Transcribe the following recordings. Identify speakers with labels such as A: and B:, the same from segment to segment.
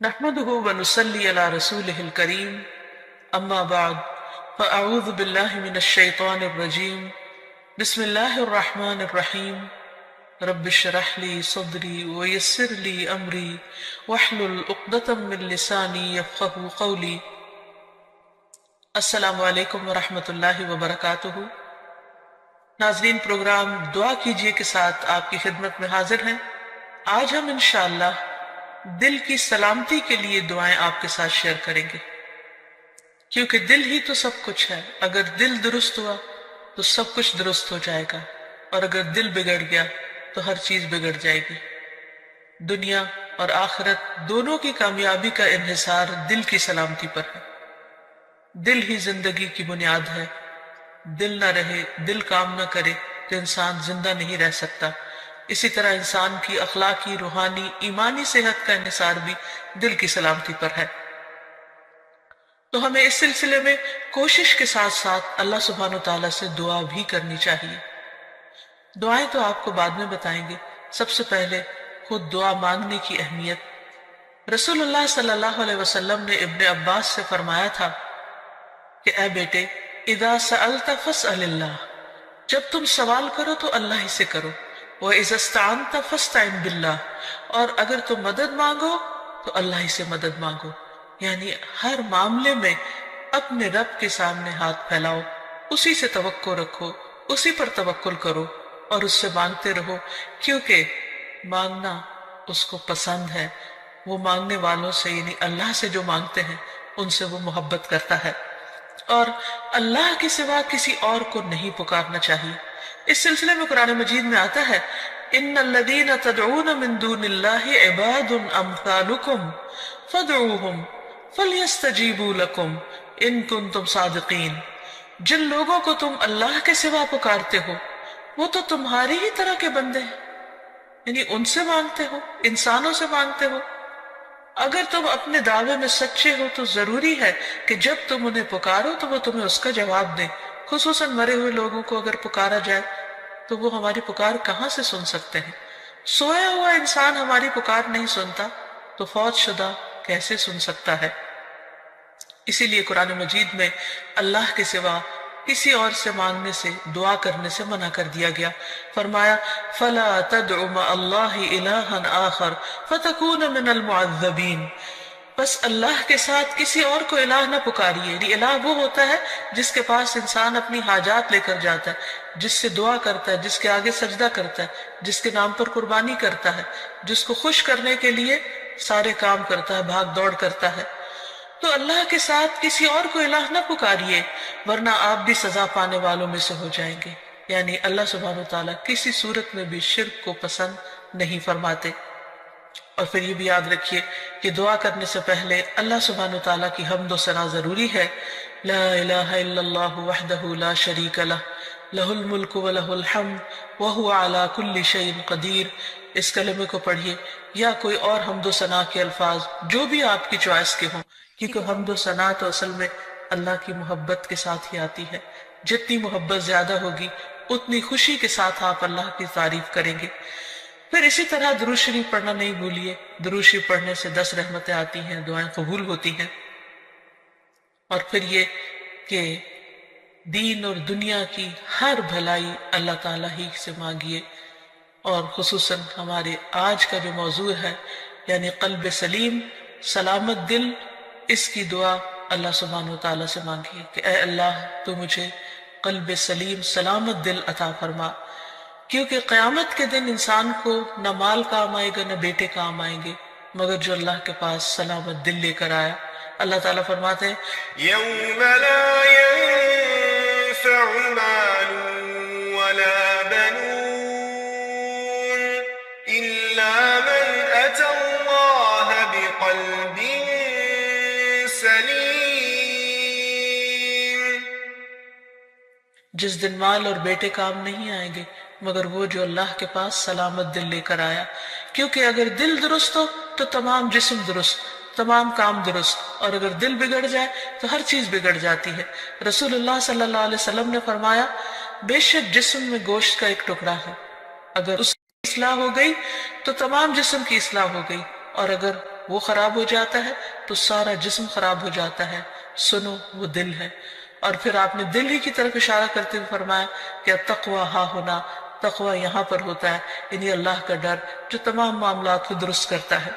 A: نحمده ونصلي على رسوله الكريم أما بعد فأعوذ بالله من الشيطان الرجيم بسم الله الرحمن الرحيم رب اشرح لي صدري ويسر لي أمري واحلل عقدة من لساني يفقهوا قولي. السلام علیکم ورحمۃ اللہ وبرکاتہ. ناظرین، پروگرام دعا کیجئے کے ساتھ آپ کی خدمت میں حاضر ہیں. آج ہم انشاءاللہ دل کی سلامتی کے لیے دعائیں آپ کے ساتھ شیئر کریں گے، کیونکہ دل ہی تو سب کچھ ہے. اگر دل درست ہوا تو سب کچھ درست ہو جائے گا، اور اگر دل بگڑ گیا تو ہر چیز بگڑ جائے گی. دنیا اور آخرت دونوں کی کامیابی کا انحصار دل کی سلامتی پر ہے. دل ہی زندگی کی بنیاد ہے. دل نہ رہے، دل کام نہ کرے تو انسان زندہ نہیں رہ سکتا. اسی طرح انسان کی اخلاقی، روحانی، ایمانی صحت کا انحصار بھی دل کی سلامتی پر ہے. تو ہمیں اس سلسلے میں کوشش کے ساتھ ساتھ اللہ سبحانہ وتعالیٰ سے دعا بھی کرنی چاہیے. دعائیں تو آپ کو بعد میں بتائیں گے. سب سے پہلے خود دعا مانگنے کی اہمیت. رسول اللہ صلی اللہ علیہ وسلم نے ابن عباس سے فرمایا تھا کہ اے بیٹے، اذا سألت فاسأل اللہ، جب تم سوال کرو تو اللہ ہی سے کرو. وَإِذَا اسْتَعَنْتَ فَاسْتَعِنْ بِاللَّهِ، اور اگر تم مدد مانگو تو اللہ ہی سے مدد مانگو. یعنی ہر معاملے میں اپنے رب کے سامنے ہاتھ پھیلاؤ، اسی سے توقع رکھو، اسی پر توکل کرو اور اس سے مانگتے رہو، کیونکہ مانگنا اس کو پسند ہے. وہ مانگنے والوں سے، یعنی اللہ سے جو مانگتے ہیں ان سے وہ محبت کرتا ہے، اور اللہ کے سوا کسی اور کو نہیں پکارنا چاہیے. اس سلسلے میں قرآن مجید میں آتا ہے ان الذین تدعون من دون اللہ عباد امثالکم فادعوہم فلیستجیبوا لکم ان کنتم صادقین. جن لوگوں کو تم اللہ کے سوا پکارتے ہو وہ تو تمہاری ہی طرح کے بندے ہیں، یعنی ان سے مانگتے ہو، انسانوں سے مانگتے ہو. اگر تم اپنے دعوے میں سچے ہو تو ضروری ہے کہ جب تم انہیں پکارو تو وہ تمہیں اس کا جواب دیں. خصوصاً مرے ہوئے لوگوں کو اگر پکارا جائے تو وہ ہماری پکار کہاں سے سن سکتے ہیں؟ سویا ہوا انسان ہماری پکار نہیں سنتا تو فوت شدہ کیسے سن سکتا ہے؟ اسی لیے قرآن مجید میں اللہ کے سوا کسی اور سے مانگنے سے، دعا کرنے سے منع کر دیا گیا. فرمایا فَلَا تَدْعُ مَعَ اللَّهِ إِلَٰهًا آخَرَ فَتَكُونَ مِنَ الْمُعَذَّبِينَ. بس اللہ کے ساتھ کسی اور کو الہ نہ پکاریے. یعنی الہ وہ ہوتا ہے جس کے پاس انسان اپنی حاجات لے کر جاتا ہے، جس سے دعا کرتا ہے، جس کے آگے سجدہ کرتا ہے، جس کے نام پر قربانی کرتا ہے، جس کو خوش کرنے کے لیے سارے کام کرتا ہے، بھاگ دوڑ کرتا ہے. تو اللہ کے ساتھ کسی اور کو الہ نہ پکاریے، ورنہ آپ بھی سزا پانے والوں میں سے ہو جائیں گے. یعنی اللہ سبحانہ وتعالیٰ کسی صورت میں بھی شرک کو پسند نہیں فرماتے. اور پھر یہ بھی یاد رکھیے کہ دعا کرنے سے پہلے اللہ سبحانہ وتعالیٰ کی حمد و ثنا ضروری ہے. لا الہ الا اللہ وحدہ لا شریک لہ لہ الملک ولہ الحمد وہو علی کل شیء قدیر. اس کلمے کو پڑھیے یا کوئی اور حمد و ثنا کے الفاظ جو بھی آپ کی چوائس کے ہوں، کیونکہ حمد و ثنا تو اصل میں اللہ کی محبت کے ساتھ ہی آتی ہے. جتنی محبت زیادہ ہوگی اتنی خوشی کے ساتھ آپ اللہ کی تعریف کریں گے. پھر اسی طرح درود شریف پڑھنا نہیں بھولیے. درود شریف پڑھنے سے 10 رحمتیں آتی ہیں، دعائیں قبول ہوتی ہیں. اور پھر یہ کہ دین اور دنیا کی ہر بھلائی اللہ تعالیٰ ہی سے مانگیے. اور خصوصاً ہمارے آج کا جو موضوع ہے یعنی قلب سلیم، سلامت دل، اس کی دعا اللہ سبحانہ وتعالیٰ سے مانگیے کہ اے اللہ تو مجھے قلب سلیم، سلامت دل عطا فرما. کیونکہ قیامت کے دن انسان کو نہ مال کام آئے گا نہ بیٹے کام آئیں گے مگر جو اللہ کے پاس سلامت دل لے کر آیا. اللہ تعالیٰ فرماتے ہیں
B: يوم لا ينفع مال ولا بنون إلا من أتى الله بقلب سليم.
A: جس دن مال اور بیٹے کام نہیں آئیں گے مگر وہ جو اللہ کے پاس سلامت دل لے کر آیا. کیونکہ اگر دل درست ہو تو تمام جسم درست، تمام کام درست، اور اگر دل بگڑ جائے تو ہر چیز بگڑ جاتی ہے. رسول اللہ صلی اللہ علیہ وسلم نے فرمایا بے شک جسم میں گوشت کا ایک ٹکڑا ہے، اگر اس کی اصلاح ہو گئی تو تمام جسم کی اصلاح ہو گئی، اور اگر وہ خراب ہو جاتا ہے تو سارا جسم خراب ہو جاتا ہے. سنو وہ دل ہے. اور پھر آپ نے دل ہی کی طرف اشارہ کرتے ہوئے فرمایا کہ التقوی ہا ہونا، تقوی یہاں پر ہوتا ہے، یعنی اللہ کا ڈر جو تمام معاملات کو درست کرتا ہے.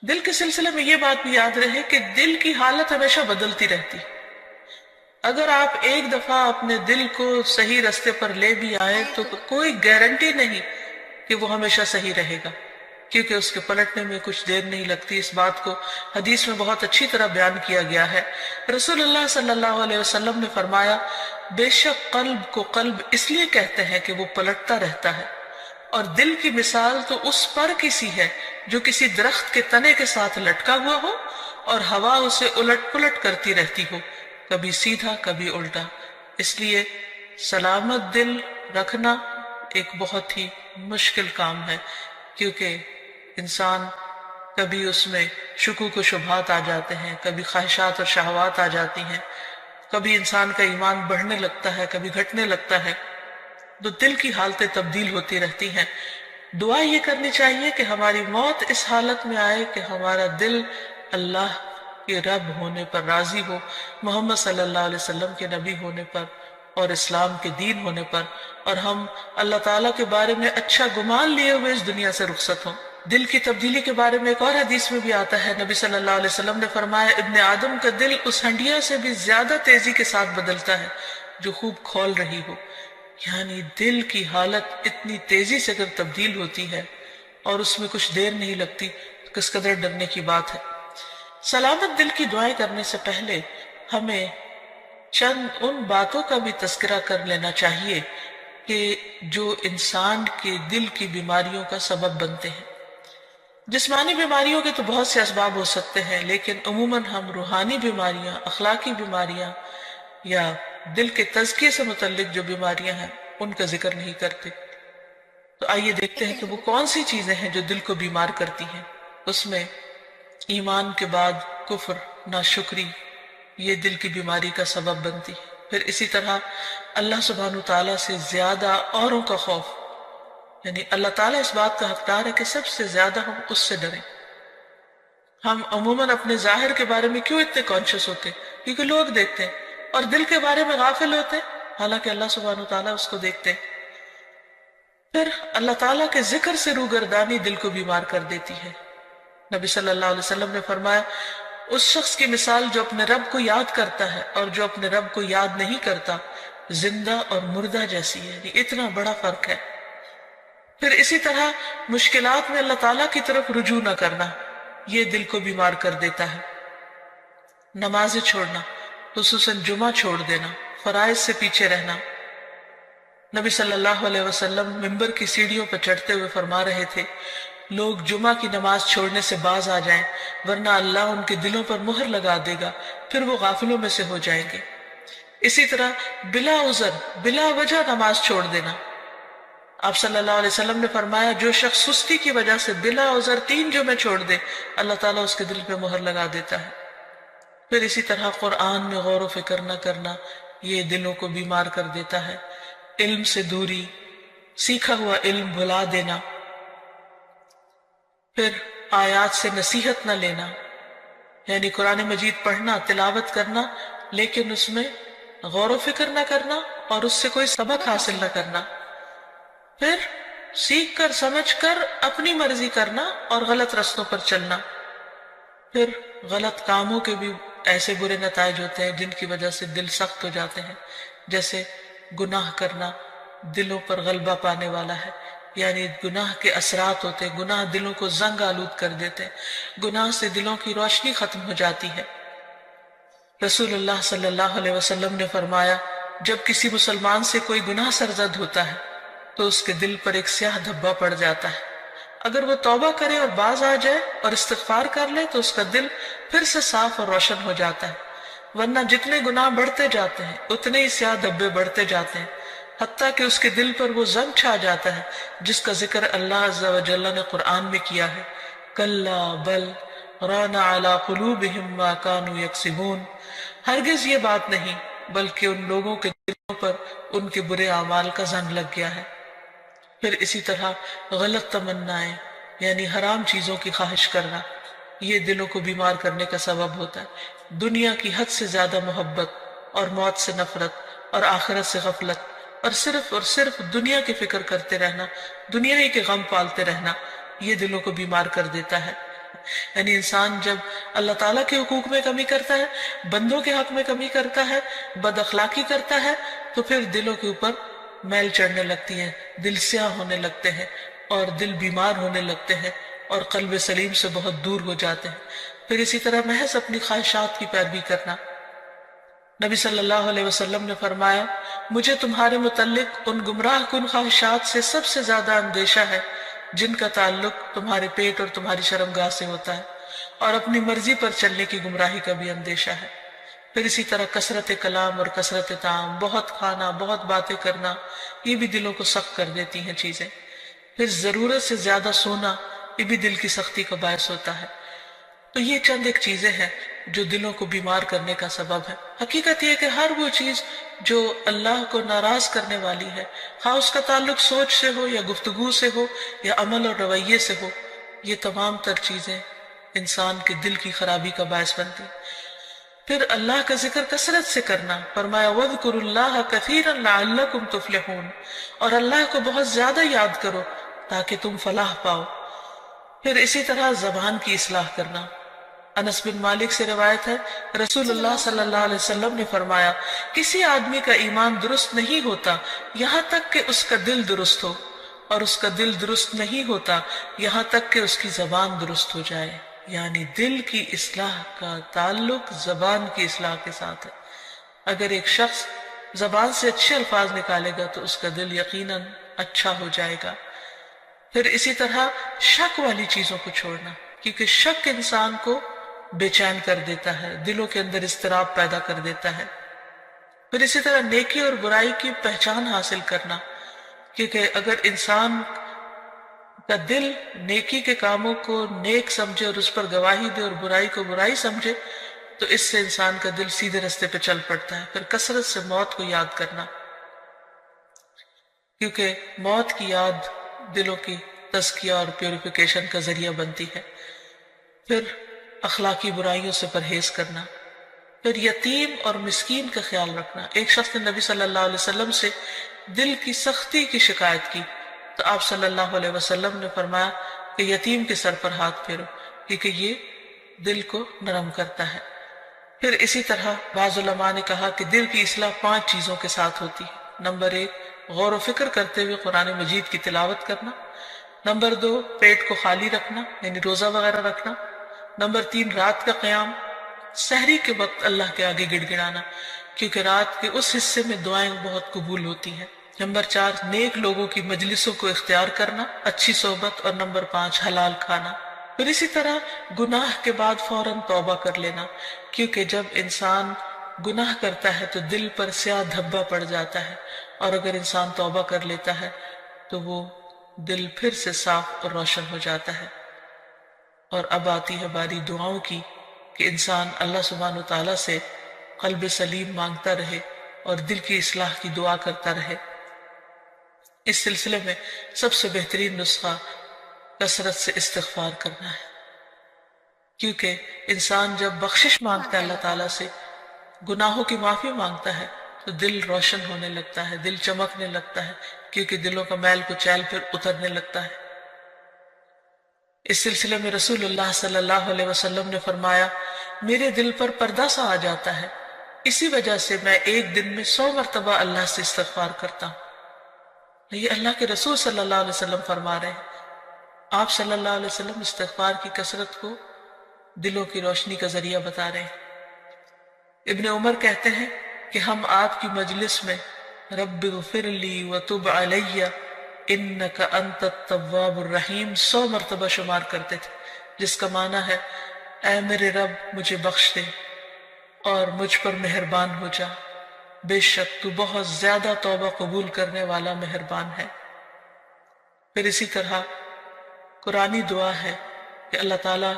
A: دل کے سلسلے میں یہ بات بھی یاد رہے کہ دل کی حالت ہمیشہ بدلتی رہتی. اگر آپ ایک دفعہ اپنے دل کو صحیح رستے پر لے بھی آئے تو کوئی گارنٹی نہیں کہ وہ ہمیشہ صحیح رہے گا، کیونکہ اس کے پلٹنے میں کچھ دیر نہیں لگتی. اس بات کو حدیث میں بہت اچھی طرح بیان کیا گیا ہے. رسول اللہ صلی اللہ علیہ وسلم نے فرمایا بے شک قلب کو قلب اس لیے کہتے ہیں کہ وہ پلٹتا رہتا ہے، اور دل کی مثال تو اس پر کسی ہے جو کسی درخت کے تنے کے ساتھ لٹکا ہوا ہو اور ہوا اسے الٹ پلٹ کرتی رہتی ہو، کبھی سیدھا کبھی الٹا. اس لیے سلامت دل رکھنا ایک بہت ہی مشکل کام ہے، کیونکہ انسان کبھی اس میں شکوک و شبہات آ جاتے ہیں، کبھی خواہشات اور شہوات آ جاتی ہیں، کبھی انسان کا ایمان بڑھنے لگتا ہے، کبھی گھٹنے لگتا ہے. تو دل کی حالتیں تبدیل ہوتی رہتی ہیں. دعا یہ کرنی چاہیے کہ ہماری موت اس حالت میں آئے کہ ہمارا دل اللہ کے رب ہونے پر راضی ہو، محمد صلی اللہ علیہ وسلم کے نبی ہونے پر اور اسلام کے دین ہونے پر، اور ہم اللہ تعالیٰ کے بارے میں اچھا گمان لیے ہوئے اس دنیا سے رخصت ہوں. دل کی تبدیلی کے بارے میں ایک اور حدیث میں بھی آتا ہے، نبی صلی اللہ علیہ وسلم نے فرمایا ابن آدم کا دل اس ہنڈیا سے بھی زیادہ تیزی کے ساتھ بدلتا ہے جو خوب کھول رہی ہو. یعنی دل کی حالت اتنی تیزی سے اگر تبدیل ہوتی ہے اور اس میں کچھ دیر نہیں لگتی، کس قدر ڈرنے کی بات ہے. سلامت دل کی دعائیں کرنے سے پہلے ہمیں چند ان باتوں کا بھی تذکرہ کر لینا چاہیے کہ جو انسان کے دل کی بیماریوں کا سبب بنتے ہیں. جسمانی بیماریوں کے تو بہت سے اسباب ہو سکتے ہیں، لیکن عموماً ہم روحانی بیماریاں، اخلاقی بیماریاں یا دل کے تزکیے سے متعلق جو بیماریاں ہیں ان کا ذکر نہیں کرتے. تو آئیے دیکھتے ہیں کہ وہ کون سی چیزیں ہیں جو دل کو بیمار کرتی ہیں. اس میں ایمان کے بعد کفر، ناشکری، یہ دل کی بیماری کا سبب بنتی ہے. پھر اسی طرح اللہ سبحانہ تعالیٰ سے زیادہ اوروں کا خوف، یعنی اللہ تعالیٰ اس بات کا حقدار ہے کہ سب سے زیادہ ہم اس سے ڈریں. ہم عموماً اپنے ظاہر کے بارے میں کیوں اتنے کانشیس ہوتے ہیں؟ کیونکہ لوگ دیکھتے ہیں، اور دل کے بارے میں غافل ہوتے ہیں حالانکہ اللہ سبحانہ تعالیٰ اس کو دیکھتے ہیں. پھر اللہ تعالیٰ کے ذکر سے روگردانی دل کو بیمار کر دیتی ہے. نبی صلی اللہ علیہ وسلم نے فرمایا اس شخص کی مثال جو اپنے رب کو یاد کرتا ہے اور جو اپنے رب کو یاد نہیں کرتا زندہ اور مردہ جیسی ہے. یعنی اتنا بڑا فرق ہے. پھر اسی طرح مشکلات میں اللہ تعالیٰ کی طرف رجوع نہ کرنا، یہ دل کو بیمار کر دیتا ہے. نمازیں چھوڑنا، خصوصاً جمعہ چھوڑ دینا، فرائض سے پیچھے رہنا. نبی صلی اللہ علیہ وسلم منبر کی سیڑھیوں پر چڑھتے ہوئے فرما رہے تھے لوگ جمعہ کی نماز چھوڑنے سے باز آ جائیں ورنہ اللہ ان کے دلوں پر مہر لگا دے گا، پھر وہ غافلوں میں سے ہو جائیں گے. اسی طرح بلا عذر، بلا وجہ نماز چھوڑ دینا. آپ صلی اللہ علیہ وسلم نے فرمایا جو شخص سستی کی وجہ سے بلا عذر 3 جمعے چھوڑ دے اللہ تعالیٰ اس کے دل پہ مہر لگا دیتا ہے. پھر اسی طرح قرآن میں غور و فکر نہ کرنا، یہ دلوں کو بیمار کر دیتا ہے. علم سے دوری، سیکھا ہوا علم بھلا دینا. پھر آیات سے نصیحت نہ لینا، یعنی قرآن مجید پڑھنا، تلاوت کرنا، لیکن اس میں غور و فکر نہ کرنا اور اس سے کوئی سبق حاصل نہ کرنا. پھر سیکھ کر سمجھ کر اپنی مرضی کرنا اور غلط رستوں پر چلنا. پھر غلط کاموں کے بھی ایسے برے نتائج ہوتے ہیں جن کی وجہ سے دل سخت ہو جاتے ہیں، جیسے گناہ کرنا دلوں پر غلبہ پانے والا ہے. یعنی گناہ کے اثرات ہوتے ہیں، گناہ دلوں کو زنگ آلود کر دیتے ہیں، گناہ سے دلوں کی روشنی ختم ہو جاتی ہے. رسول اللہ صلی اللہ علیہ وسلم نے فرمایا جب کسی مسلمان سے کوئی گناہ سرزد ہوتا ہے تو اس کے دل پر ایک سیاہ دھبا پڑ جاتا ہے. اگر وہ توبہ کرے اور باز آ جائے اور استغفار کر لے تو اس کا دل پھر سے صاف اور روشن ہو جاتا ہے. ورنہ جتنے گناہ بڑھتے جاتے ہیں اتنے ہی سیاہ دھبے بڑھتے جاتے ہیں، حتیٰ کہ اس کے دل پر وہ زنگ چھا جاتا ہے جس کا ذکر اللہ عز و جل نے قرآن میں کیا ہے. کلا بل ران علی قلوبہم ما کانوا یکسبون. ہرگز یہ بات نہیں بلکہ ان لوگوں کے دلوں پر ان کے برے اعمال کا زنگ لگ گیا ہے. پھر اسی طرح غلط تمنائیں، یعنی حرام چیزوں کی خواہش کرنا، یہ دلوں کو بیمار کرنے کا سبب ہوتا ہے۔ دنیا کی حد سے زیادہ محبت اور موت سے نفرت اور آخرت سے غفلت اور صرف دنیا کی فکر کرتے رہنا، دنیا ہی کے غم پالتے رہنا، یہ دلوں کو بیمار کر دیتا ہے۔ یعنی انسان جب اللہ تعالیٰ کے حقوق میں کمی کرتا ہے، بندوں کے حق میں کمی کرتا ہے، بد اخلاقی کرتا ہے، تو پھر دلوں کے اوپر میل چڑھنے لگتی ہے، دل سیاہ ہونے لگتے ہیں اور دل بیمار ہونے لگتے ہیں اور قلب سلیم سے بہت دور ہو جاتے ہیں۔ پھر اسی طرح محض اپنی خواہشات کی پیروی کرنا۔ نبی صلی اللہ علیہ وسلم نے فرمایا، مجھے تمہارے متعلق ان گمراہ کن خواہشات سے سب سے زیادہ اندیشہ ہے جن کا تعلق تمہارے پیٹ اور تمہاری شرمگاہ سے ہوتا ہے، اور اپنی مرضی پر چلنے کی گمراہی کا بھی اندیشہ ہے۔ پھر اسی طرح کثرت کلام اور کثرت طعام، بہت کھانا، بہت باتیں کرنا، یہ بھی دلوں کو سخت کر دیتی ہیں چیزیں۔ پھر ضرورت سے زیادہ سونا، یہ بھی دل کی سختی کا باعث ہوتا ہے۔ تو یہ چند ایک چیزیں ہیں جو دلوں کو بیمار کرنے کا سبب ہے۔ حقیقت یہ ہے کہ ہر وہ چیز جو اللہ کو ناراض کرنے والی ہے، خواہ اس کا تعلق سوچ سے ہو یا گفتگو سے ہو یا عمل اور رویے سے ہو، یہ تمام تر چیزیں انسان کے دل کی خرابی کا باعث بنتی ہیں۔ پھر اللہ کا ذکر کثرت سے کرنا، فرمایا وَاذْكُرُوا اللَّهَ كَثِيرًا لَعَلَّكُمْ تُفْلِحُونَ، اور اللہ کو بہت زیادہ یاد کرو تاکہ تم فلاح پاؤ۔ پھر اسی طرح زبان کی اصلاح کرنا۔ انس بن مالک سے روایت ہے، رسول اللہ صلی اللہ علیہ وسلم نے فرمایا، کسی آدمی کا ایمان درست نہیں ہوتا یہاں تک کہ اس کا دل درست ہو، اور اس کا دل درست نہیں ہوتا یہاں تک کہ اس کی زبان درست ہو جائے۔ یعنی دل کی اصلاح کا تعلق زبان کی اصلاح کے ساتھ ہے۔ اگر ایک شخص زبان سے اچھے الفاظ نکالے گا تو اس کا دل یقیناً اچھا ہو جائے گا۔ پھر اسی طرح شک والی چیزوں کو چھوڑنا، کیونکہ شک انسان کو بے چین کر دیتا ہے، دلوں کے اندر اضطراب پیدا کر دیتا ہے۔ پھر اسی طرح نیکی اور برائی کی پہچان حاصل کرنا، کیونکہ اگر انسان کا دل نیکی کے کاموں کو نیک سمجھے اور اس پر گواہی دے اور برائی کو برائی سمجھے تو اس سے انسان کا دل سیدھے رستے پہ چل پڑتا ہے۔ پھر کثرت سے موت کو یاد کرنا، کیونکہ موت کی یاد دلوں کی تزکیہ اور پیوریفیکیشن کا ذریعہ بنتی ہے۔ پھر اخلاقی برائیوں سے پرہیز کرنا، پھر یتیم اور مسکین کا خیال رکھنا۔ ایک شخص نے نبی صلی اللہ علیہ وسلم سے دل کی سختی کی شکایت کی تو آپ صلی اللہ علیہ وسلم نے فرمایا کہ یتیم کے سر پر ہاتھ پھیرو، کیونکہ یہ دل کو نرم کرتا ہے۔ پھر اسی طرح بعض علماء نے کہا کہ دل کی اصلاح 5 چیزوں کے ساتھ ہوتی ہے۔ نمبر 1، غور و فکر کرتے ہوئے قرآن مجید کی تلاوت کرنا۔ نمبر 2، پیٹ کو خالی رکھنا، یعنی روزہ وغیرہ رکھنا۔ نمبر 3، رات کا قیام، سحری کے وقت اللہ کے آگے گڑ گڑانا، کیونکہ رات کے اس حصے میں دعائیں بہت قبول ہوتی ہیں۔ نمبر 4، نیک لوگوں کی مجلسوں کو اختیار کرنا، اچھی صحبت۔ اور نمبر 5، حلال کھانا۔ پھر اسی طرح گناہ کے بعد فوراً توبہ کر لینا، کیونکہ جب انسان گناہ کرتا ہے تو دل پر سیاہ دھبا پڑ جاتا ہے، اور اگر انسان توبہ کر لیتا ہے تو وہ دل پھر سے صاف اور روشن ہو جاتا ہے۔ اور اب آتی ہے باری دعاؤں کی کہ انسان اللہ سبحانہ وتعالیٰ سے قلب سلیم مانگتا رہے اور دل کی اصلاح کی دعا کرتا رہے۔ اس سلسلے میں سب سے بہترین نسخہ کثرت سے استغفار کرنا ہے، کیونکہ انسان جب بخشش مانگتا ہے اللہ تعالیٰ سے، گناہوں کی معافی مانگتا ہے تو دل روشن ہونے لگتا ہے، دل چمکنے لگتا ہے، کیونکہ دلوں کا میل کچیل پھر اترنے لگتا ہے۔ اس سلسلے میں رسول اللہ صلی اللہ علیہ وسلم نے فرمایا، میرے دل پر پردہ سا آ جاتا ہے، اسی وجہ سے میں ایک دن میں 100 مرتبہ اللہ سے استغفار کرتا ہوں۔ یہ اللہ کے رسول صلی اللہ علیہ وسلم فرما رہے ہیں۔ آپ صلی اللہ علیہ وسلم استغفار کی کثرت کو دلوں کی روشنی کا ذریعہ بتا رہے ہیں۔ ابن عمر کہتے ہیں کہ ہم آپ کی مجلس میں رب اغفر لی وتب علی انک انت التواب الرحیم 100 مرتبہ شمار کرتے تھے، جس کا معنی ہے اے میرے رب مجھے بخش دے اور مجھ پر مہربان ہو جا، بے شک تو بہت زیادہ توبہ قبول کرنے والا مہربان ہے۔ پھر اسی طرح قرآنی دعا ہے کہ اللہ تعالیٰ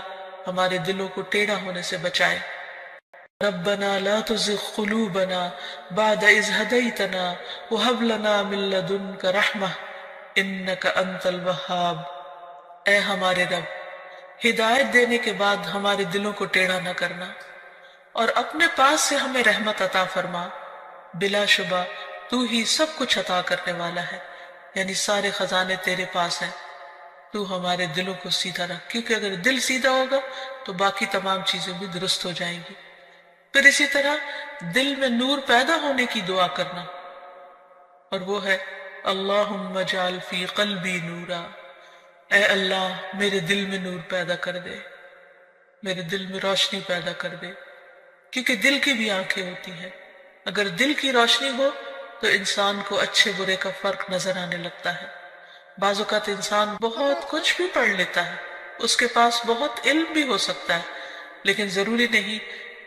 A: ہمارے دلوں کو ٹیڑھا ہونے سے بچائے۔ ربنا لا تزغ قلوبنا بعد اذ ہدیتنا وہب لنا من لدنک رحمہ انک انت الوہاب۔ اے ہمارے رب، ہدایت دینے کے بعد ہمارے دلوں کو ٹیڑھا نہ کرنا، اور اپنے پاس سے ہمیں رحمت عطا فرما۔ بلا شبہ تو ہی سب کچھ عطا کرنے والا ہے، یعنی سارے خزانے تیرے پاس ہیں۔ تو ہمارے دلوں کو سیدھا رکھ، کیونکہ اگر دل سیدھا ہوگا تو باقی تمام چیزیں بھی درست ہو جائیں گی۔ پھر اسی طرح دل میں نور پیدا ہونے کی دعا کرنا، اور وہ ہے اللہم اجعل فی قلبی نورا، اے اللہ میرے دل میں نور پیدا کر دے، میرے دل میں روشنی پیدا کر دے، کیونکہ دل کی بھی آنکھیں ہوتی ہیں۔ اگر دل کی روشنی ہو تو انسان کو اچھے برے کا فرق نظر آنے لگتا ہے۔ بعض اوقات انسان بہت کچھ بھی پڑھ لیتا ہے، اس کے پاس بہت علم بھی ہو سکتا ہے، لیکن ضروری نہیں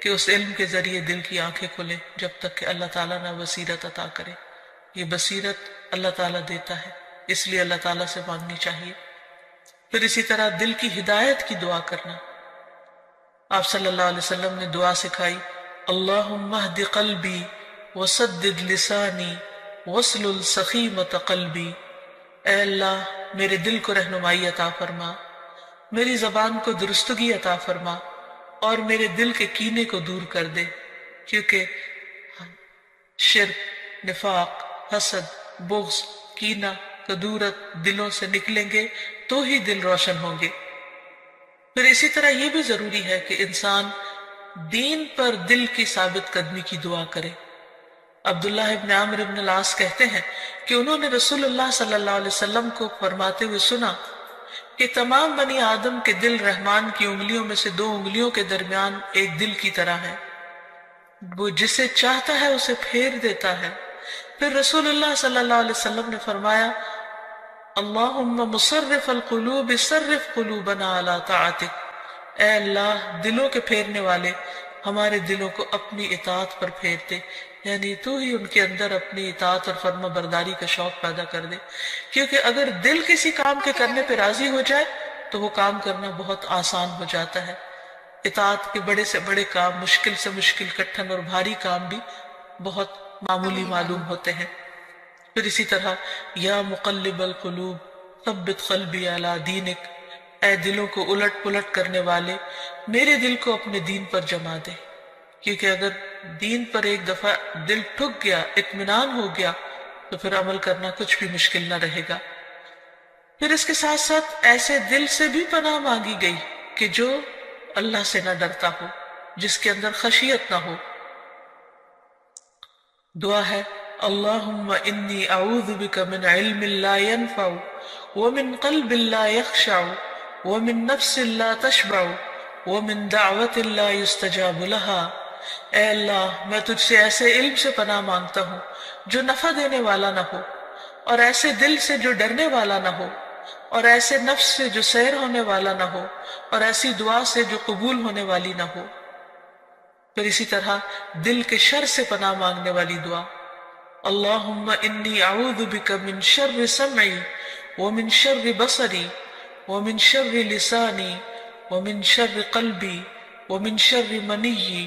A: کہ اس علم کے ذریعے دل کی آنکھیں کھلیں جب تک کہ اللہ تعالیٰ نہ بصیرت عطا کرے۔ یہ بصیرت اللہ تعالیٰ دیتا ہے، اس لیے اللہ تعالیٰ سے مانگنی چاہیے۔ پھر اسی طرح دل کی ہدایت کی دعا کرنا۔ آپ صلی اللہ علیہ وسلم نے دعا سکھائی، اللہم اہد قلبی وسدد لسانی واسلل سخیمۃ قلبی، اے اللہ میرے دل کو رہنمائی عطا فرما، میری زبان کو درستگی عطا فرما، اور میرے دل کے کینے کو دور کر دے، کیونکہ شرک، نفاق، حسد، بغض، کینہ، کدورت دلوں سے نکلیں گے تو ہی دل روشن ہوں گے۔ پھر اسی طرح یہ بھی ضروری ہے کہ انسان دین پر دل کی ثابت قدمی کی دعا کرے۔ عبداللہ ابن عمرو ابن العاص کہتے ہیں کہ انہوں نے رسول اللہ صلی اللہ علیہ وسلم کو فرماتے ہوئے سنا کہ تمام بنی آدم کے دل رحمان کی انگلیوں میں سے 2 انگلیوں کے درمیان ایک دل کی طرح ہے، وہ جسے چاہتا ہے اسے پھیر دیتا ہے۔ پھر رسول اللہ صلی اللہ علیہ وسلم نے فرمایا، اللہم مصرف القلوب صرف قلوبنا علی طاعتک، اے اللہ دلوں کے پھیرنے والے ہمارے دلوں کو اپنی اطاعت پر پھیر دے، یعنی تو ہی ان کے اندر اپنی اطاعت اور فرما برداری کا شوق پیدا کر دے، کیونکہ اگر دل کسی کام کے کرنے پہ راضی ہو جائے تو وہ کام کرنا بہت آسان ہو جاتا ہے۔ اطاعت کے بڑے سے بڑے کام، مشکل سے مشکل کٹھن اور بھاری کام بھی بہت معمولی معلوم ہوتے ہیں۔ پھر اسی طرح یا مقلب القلوب ثبت قلبی علی دینک، اے دلوں کو الٹ پلٹ کرنے والے میرے دل کو اپنے دین پر جما دے، کیونکہ اگر دین پر ایک دفعہ دل ٹھک گیا، اطمینان ہو گیا، تو پھر عمل کرنا کچھ بھی مشکل نہ رہے گا۔ پھر اس کے ساتھ ساتھ ایسے دل سے بھی پناہ مانگی گئی کہ جو اللہ سے نہ ڈرتا ہو، جس کے اندر خشیت نہ ہو۔ دعا ہے اللہم انی اعوذ بک من علم لا ينفع ومن قلب لا يخشع ومن نفس لا تشبع ومن دعوت لا يستجاب لها، اے اللہ میں تجھ سے ایسے علم سے پناہ مانگتا ہوں جو نفع دینے والا نہ ہو، اور ایسے دل سے جو ڈرنے والا نہ ہو، اور ایسے نفس سے جو سیر ہونے والا نہ ہو، اور ایسی دعا سے جو قبول ہونے والی نہ ہو۔ پھر اسی طرح دل کے شر سے پناہ مانگنے والی دعا، اللہم انی اعوذ بک من شر سمعی ومن شر بصری ومن شر لسانی ومن شر قلبی ومن شر منی،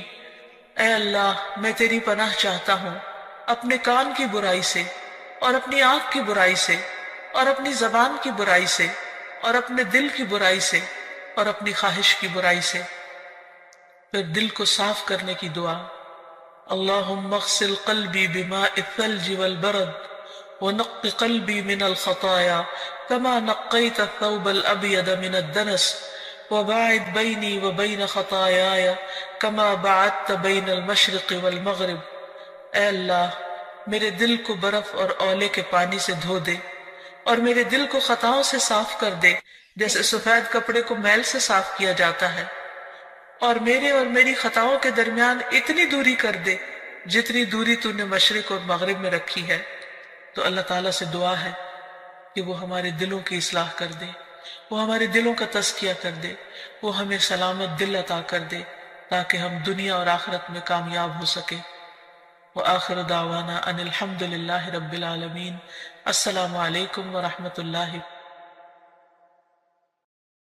A: اے اللہ میں تیری پناہ چاہتا ہوں اپنے کان کی برائی سے، اور اپنی آنکھ کی برائی سے، اور اپنی زبان کی برائی سے، اور اپنے دل کی برائی سے، اور اپنی خواہش کی برائی سے۔ پھر دل کو صاف کرنے کی دعا، اللہم اغسل قلبی بماء الثلج والبرد ونق قلبی من الخطایا كما نقیت الثوب الابید من الدنس وباعد بینی وبین خطایایا كما بعدت بین المشرق والمغرب، اے اللہ میرے دل کو برف اور اولے کے پانی سے دھو دے، اور میرے دل کو خطاؤں سے صاف کر دے جیسے سفید کپڑے کو میل سے صاف کیا جاتا ہے، اور میرے اور میری خطاؤں کے درمیان اتنی دوری کر دے جتنی دوری تو نے مشرق اور مغرب میں رکھی ہے۔ تو اللہ تعالیٰ سے دعا ہے کہ وہ ہمارے دلوں کی اصلاح کر دے، وہ ہمارے دلوں کا تزکیہ کر دے، وہ ہمیں سلامت دل عطا کر دے تاکہ ہم دنیا اور آخرت میں کامیاب ہو سکیں۔ وآخر دعوانا ان الحمد للہ رب العالمین۔ السلام علیکم ورحمۃ اللہ